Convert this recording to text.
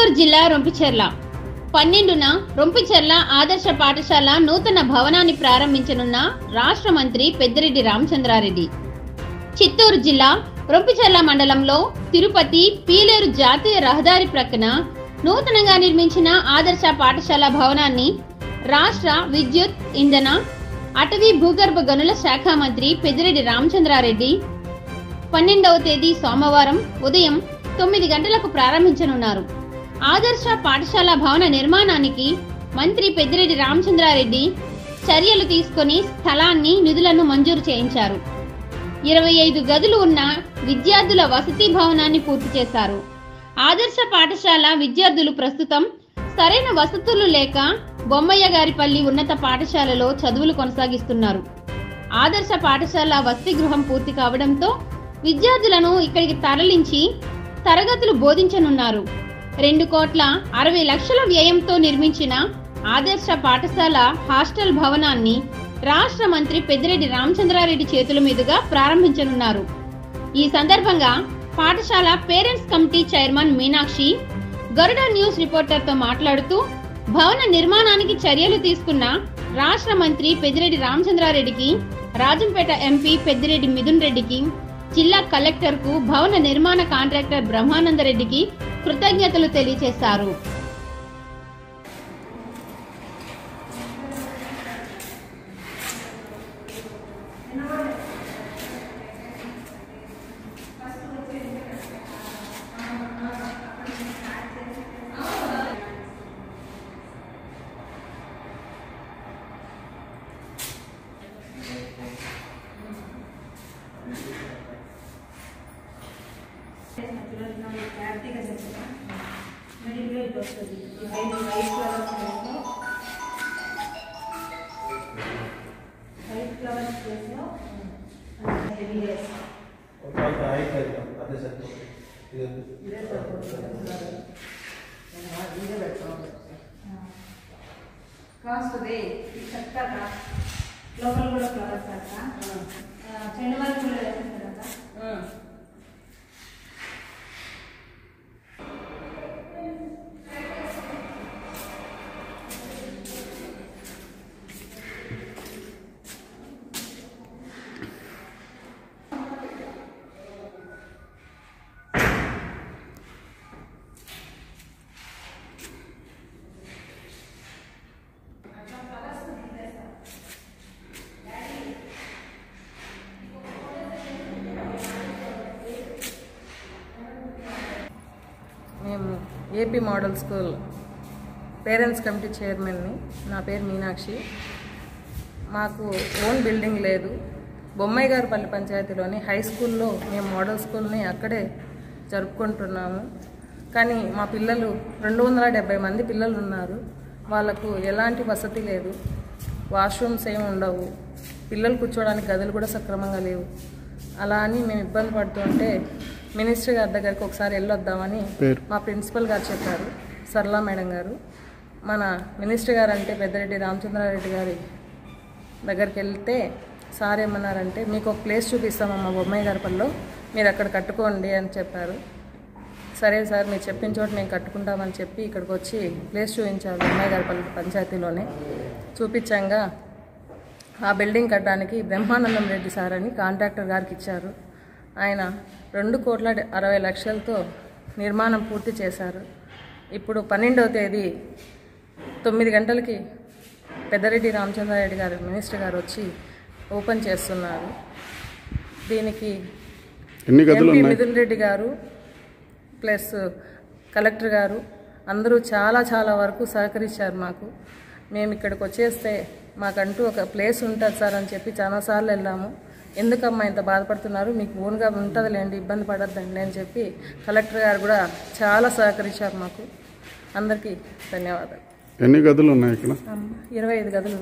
చిత్తూరు జిల్లా రొంపిచెర్ల 12న రొంపిచెర్ల ఆదర్శ పాఠశాల నూతన భవనాన్ని ప్రారంభించనున్న రాష్ట్ర మంత్రి పెద్దిరెడ్డి రామచంద్రారెడ్డి. చిత్తూరు జిల్లా రొంపిచెర్ల మండలంలో తిరుపతి పీలేరు జాతీయ రహదారి ప్రక్కన నూతనంగా నిర్మించిన ఆదర్శ పాఠశాల భవనాన్ని రాష్ట్ర విద్యుత్, ఇంధన, అటవీ భూగర్భ గనుల శాఖ మంత్రి పెద్దిరెడ్డి రామచంద్రారెడ్డి 12వ తేదీ సోమవారం ఉదయం 9 గంటలకు ప్రారంభించనున్నారు. ఆదర్శ పాఠశాల భవన నిర్మాణానికి మంత్రి పెద్దిరెడ్డి రామచంద్రారెడ్డి చర్యలు తీసుకుని స్థలాన్ని, నిధులను మంజూరు చేయించారు. 25 గదులు ఉన్న విద్యార్థుల వసతి భవనాన్ని పూర్తి చేశారు. ఆదర్శ పాఠశాల విద్యార్థులు ప్రస్తుతం సరైన వసతులు లేక బొమ్మయ్యగారిపల్లి ఉన్నత పాఠశాలలో చదువులు కొనసాగిస్తున్నారు. ఆదర్శ పాఠశాల వసతి గృహం పూర్తి కావడంతో విద్యార్థులను ఇక్కడికి తరలించి తరగతులు బోధించనున్నారు. 2,60,00,000 వ్యయంతో నిర్మించిన ఆదర్శ పాఠశాల హాస్టల్ భవనాన్ని రాష్ట్ర మంత్రి పెద్దిరెడ్డి రామచంద్రారెడ్డి చేతుల మీదుగా ప్రారంభించనున్నారు. ఈ సందర్భంగా పాఠశాల పేరెంట్స్ కమిటీ చైర్మన్ మీనాక్షి గరుడ న్యూస్ రిపోర్టర్తో మాట్లాడుతూ, భవన నిర్మాణానికి చర్యలు తీసుకున్న రాష్ట్ర మంత్రి పెద్దిరెడ్డి రామచంద్రారెడ్డికి, రాజంపేట ఎంపీ పెద్దిరెడ్డి మిథున్ రెడ్డికి, జిల్లా కలెక్టర్కు, భవన నిర్మాణ కాంట్రాక్టర్ బ్రహ్మానందరెడ్డికి కృతజ్ఞతలు తెలియజేశారు. లోపల కూడా ఫ్లవర్స్ అక్క చెండు వరకు కూడా వేసేస్తారు అక్క. మేము AP model school parents committee చైర్మన్ని. నా పేరు మీనాక్షి. మాకు ఓన్ బిల్డింగ్ లేదు. బొమ్మయ్యగారిపల్లి పంచాయతీలోని హై స్కూల్లో మేము మోడల్ స్కూల్ని అక్కడే జరుపుకుంటున్నాము. కానీ మా పిల్లలు 270 మంది పిల్లలు ఉన్నారు. వాళ్ళకు ఎలాంటి వసతి లేదు. వాష్రూమ్స్ ఏమి ఉండవు. పిల్లలు కూర్చోవడానికి గదులు కూడా సక్రమంగా లేవు. అలా అని మేము ఇబ్బంది పడుతుంటే మినిస్టర్ గారి దగ్గరికి ఒకసారి వెళ్ళొద్దామని మా ప్రిన్సిపల్ గారు చెప్పారు, సరళా మేడం గారు. మన మినిస్టర్ గారు అంటే పెద్దిరెడ్డి రామచంద్రారెడ్డి గారి దగ్గరికి వెళ్తే సార్ ఏమన్నారంటే, మీకు ఒక ప్లేస్ చూపిస్తామమ్మా బొమ్మయ్యగారిపల్లిలో, మీరు అక్కడ కట్టుకోండి అని చెప్పారు. సరే సార్, మీరు చెప్పిన చోట మేము కట్టుకుంటామని చెప్పి ఇక్కడికి వచ్చి ప్లేస్ చూపించారు. బొమ్మయ్యగారిపల్లి పంచాయతీలోనే చూపించాక ఆ బిల్డింగ్ కట్టడానికి బ్రహ్మానందం రెడ్డి సార్ అని కాంట్రాక్టర్ గారికి ఇచ్చారు. ఆయన 2,60,00,000తో నిర్మాణం పూర్తి చేశారు. ఇప్పుడు 12వ తేదీ 9 గంటలకి పెద్దిరెడ్డి రామచంద్రారెడ్డి గారు మినిస్టర్ గారు వచ్చి ఓపెన్ చేస్తున్నారు. దీనికి ఎంపీ మిథున్ రెడ్డి గారు ప్లస్ కలెక్టర్ గారు అందరూ చాలా వరకు సహకరించారు మాకు. మేము ఇక్కడికి వచ్చేస్తే మాకంటూ ఒక ప్లేస్ ఉంటుంది సార్ అని చెప్పి చాలాసార్లు వెళ్ళాము. ఎందుకమ్మా ఇంత బాధపడుతున్నారు, మీకు ఓన్గా ఉంటుందిలేండి, ఇబ్బంది పడద్దండి అని చెప్పి కలెక్టర్ గారు కూడా చాలా సహకరించారు మాకు. అందరికీ ధన్యవాదాలు. ఎన్ని గదులు ఉన్నాయి ఇక్కడ? 25 గదులు.